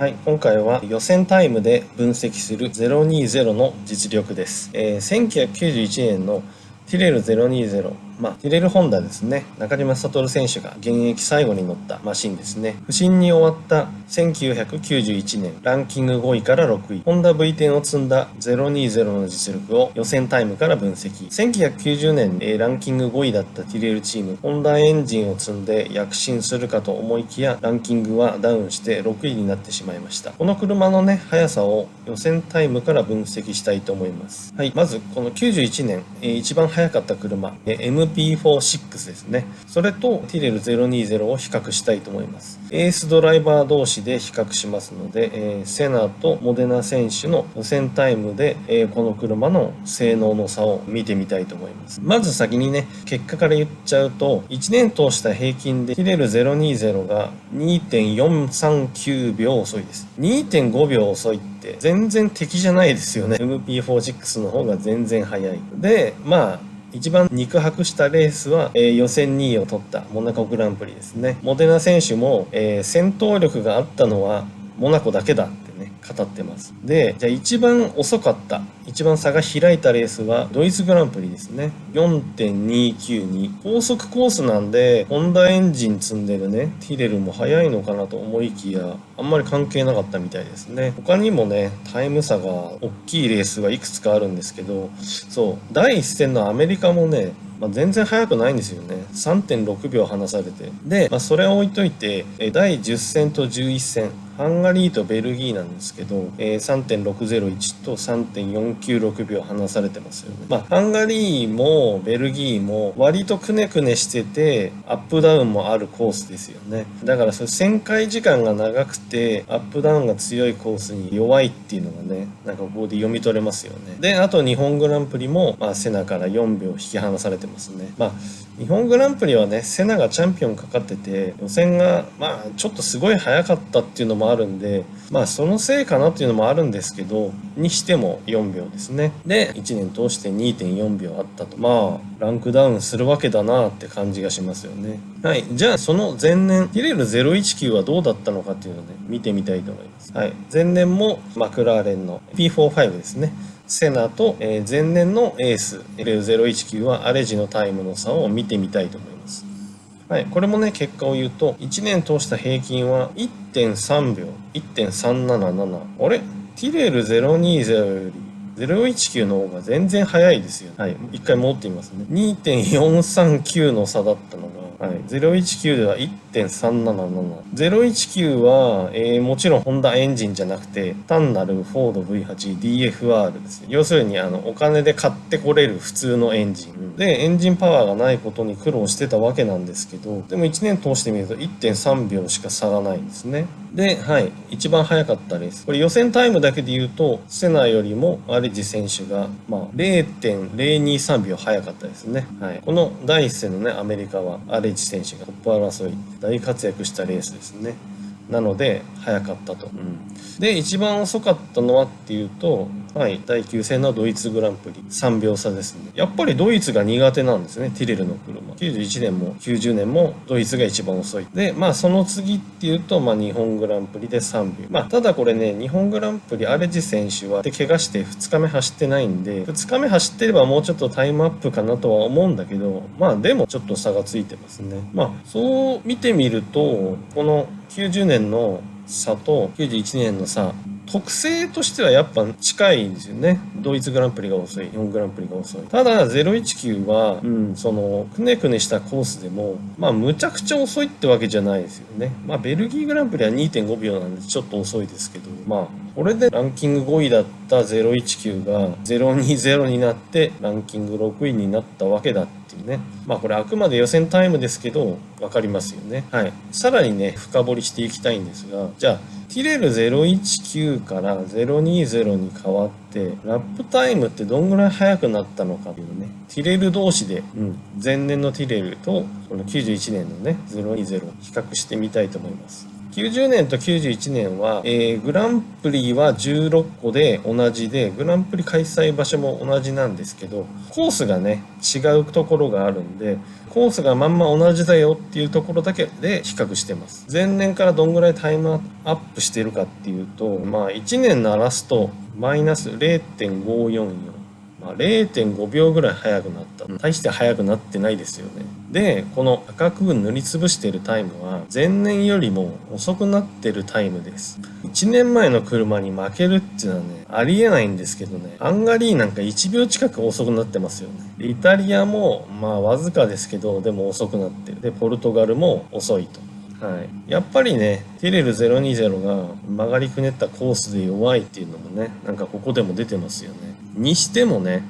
はい、今回は予選タイムで分析する020の実力です。1991年のティレル020、ティレルホンダですね。中島悟選手が現役最後に乗ったマシンですね。不振に終わった1991年、ランキング5位から6位、ホンダ V10 を積んだ020の実力を予選タイムから分析。1990年、ランキング5位だったティレルチーム、ホンダエンジンを積んで躍進するかと思いきや、ランキングはダウンして6位になってしまいました。この車のね、速さを予選タイムから分析したいと思います。はい、まずこの91年、一番速かった車、MP46 ですね。それとティレル020を比較したいと思います。エースドライバー同士で比較しますので、セナとモデナ選手の予選タイムで、この車の性能の差を見てみたいと思います。まず先にね、結果から言っちゃうと、1年通した平均でティレル020が 2.439 秒遅いです。2.5 秒遅いって全然敵じゃないですよね。MP46 の方が全然速い。で、一番肉薄したレースは、予選2位を取ったモナコグランプリですね。モデナ選手も、戦闘力があったのはモナコだけだってね、語ってます。で、じゃあ一番遅かった、一番差が開いたレースはドイツグランプリですね。4.292。高速コースなんで、ホンダエンジン積んでるね、ティレルも速いのかなと思いきや、あんまり関係なかったみたいですね。他にもね、タイム差が大きいレースがいくつかあるんですけど、そう、第一戦のアメリカもね、全然速くないんですよね。3.6 秒離されて。で、それを置いといて、第10戦と11戦、ハンガリーとベルギーなんですけど、3.601 と 3.496 秒離されてますよね。ハンガリーもベルギーも割とくねくねしてて、アップダウンもあるコースですよね。だからそれ旋回時間が長くて、アップダウンが強いコースに弱いっていうのがね、なんかここで読み取れますよね。で、あと日本グランプリも、セナから4秒引き離されてますね。日本グランプリはね、セナがチャンピオンかかってて、予選がちょっとすごい早かったっていうのもあるんで、そのせいかなっていうのもあるんですけど、にしても4秒ですね。で、1年通して 2.4 秒あったと。ランクダウンするわけだなって感じがしますよね。はい。じゃあ、その前年、ティレル019はどうだったのかっていうのをね、見てみたいと思います。はい。前年もマクラーレンの P45 ですね。セナと、前年のエース L019 はアレジのタイムの差を見てみたいと思います。はい、これもね、結果を言うと、1年通した平均は 1.3 秒、1.377。あれ？ティレル020より019の方が全然早いですよ。はい、一回戻ってみますね。2.439 の差だったのが、はい、019では 1.377。019は、もちろんホンダエンジンじゃなくて、単なるフォード V8DFR です。要するに、お金で買ってこれる普通のエンジン。で、エンジンパワーがないことに苦労してたわけなんですけど、でも1年通してみると 1.3 秒しか差がないんですね。で、はい、一番早かったレース。これ予選タイムだけで言うと、セナよりもアレジ選手が、0.023 秒早かったですね。はい。この第一戦のね、アメリカはアレジ選手がトップ争い、大活躍したレースですね。なので、早かったと。で、一番遅かったのはっていうと、はい、第9戦のドイツグランプリ、3秒差ですね。やっぱりドイツが苦手なんですね、ティレルの車。91年も90年もドイツが一番遅い。で、その次っていうと、日本グランプリで3秒。ただこれね、日本グランプリ、アレジ選手は怪我して2日目走ってないんで、2日目走ってればもうちょっとタイムアップかなとは思うんだけど、でもちょっと差がついてますね。そう見てみると、この90年の差と91年の差、特性としてはやっぱ近いんですよね。ドイツグランプリが遅い、日本グランプリが遅い。ただ019は、そのくねくねしたコースでもむちゃくちゃ遅いってわけじゃないですよね。ベルギーグランプリは 2.5 秒なんでちょっと遅いですけど、これでランキング5位だった019が020になってランキング6位になったわけだっていうね。これあくまで予選タイムですけど分かりますよね。はい。さらにね、深掘りしていきたいんですが、じゃあティレル019から020に変わってラップタイムってどんぐらい速くなったのかっていうね、ティレル同士で、前年のティレルとこの91年のね020を比較してみたいと思います。90年と91年は、グランプリは16個で同じで、グランプリ開催場所も同じなんですけど、コースがね違うところがあるんで、コースがまんま同じだよっていうところだけで比較してます。前年からどんぐらいタイムアップしてるかっていうと、まあ1年ならすとマイナス 0.544、0.5 秒ぐらい速くなった。大して速くなってないですよね。で、この赤く塗りつぶしてるタイムは前年よりも遅くなってるタイムです。1年前の車に負けるっていうのはね、ありえないんですけどね、ハンガリーなんか1秒近く遅くなってますよね。でイタリアもまあわずかですけど、でも遅くなってる。で、ポルトガルも遅いと。はい、やっぱりねティレル020が曲がりくねったコースで弱いっていうのもね、なんかここでも出てますよね。にしてもね、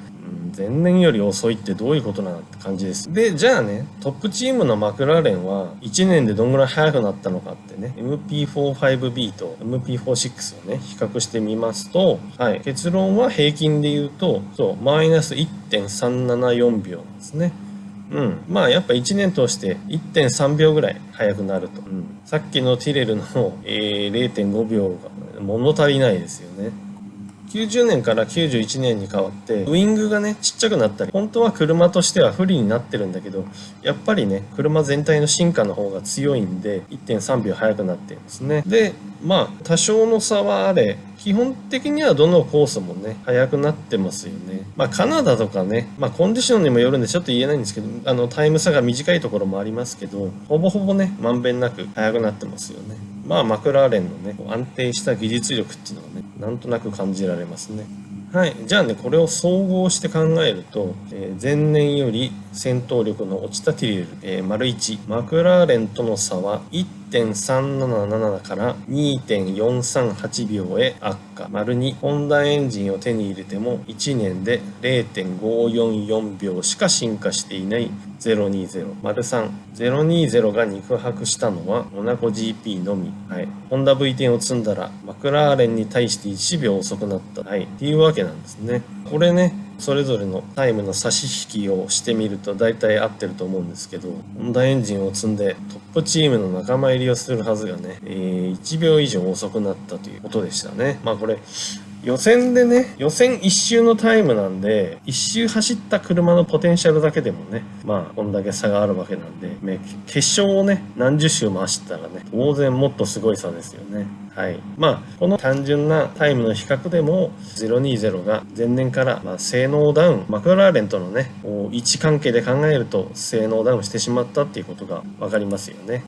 前年より遅いってどういうことなのって感じです。で、じゃあね、トップチームのマクラーレンは1年でどんぐらい速くなったのかってね、MP45B と MP46 をね、比較してみますと、はい、結論は平均で言うと、そう、マイナス 1.374 秒なんですね。まあやっぱ1年通して 1.3 秒ぐらい速くなると、さっきのティレルの、0.5 秒が物足りないですよね。90年から91年に変わってウイングがねちっちゃくなったり、本当は車としては不利になってるんだけど、やっぱりね車全体の進化の方が強いんで 1.3 秒速くなってるんですね。でまあ多少の差はあれ、基本的にはどのコースもね速くなってますよね。カナダとかね、コンディションにもよるんでちょっと言えないんですけど、タイム差が短いところもありますけど、ほぼほぼねまんべんなく速くなってますよね。マクラーレンのね安定した技術力っていうのがねなんとなく感じられますね。はい、じゃあねこれを総合して考えると、前年より戦闘力の落ちたティレル、丸1、マクラーレンとの差は 1.377 から 2.438 秒へ悪化。丸2、ホンダエンジンを手に入れても1年で 0.544 秒しか進化していない020。丸3、020が肉薄したのはモナコ GP のみ。はい。ホンダ V10 を積んだらマクラーレンに対して1秒遅くなった。はい。っていうわけなんですね。これね、それぞれのタイムの差し引きをしてみると大体合ってると思うんですけど、ホンダエンジンを積んでトップチームの仲間入りをするはずがね、1秒以上遅くなったということでしたね。これ予選でね、予選1周のタイムなんで、1周走った車のポテンシャルだけでもね、こんだけ差があるわけなんで、決勝をね、何十周も走ったらね、当然もっとすごい差ですよね。はい。この単純なタイムの比較でも、020が前年から性能ダウン、マクラーレンとのね、位置関係で考えると性能ダウンしてしまったっていうことがわかりますよね。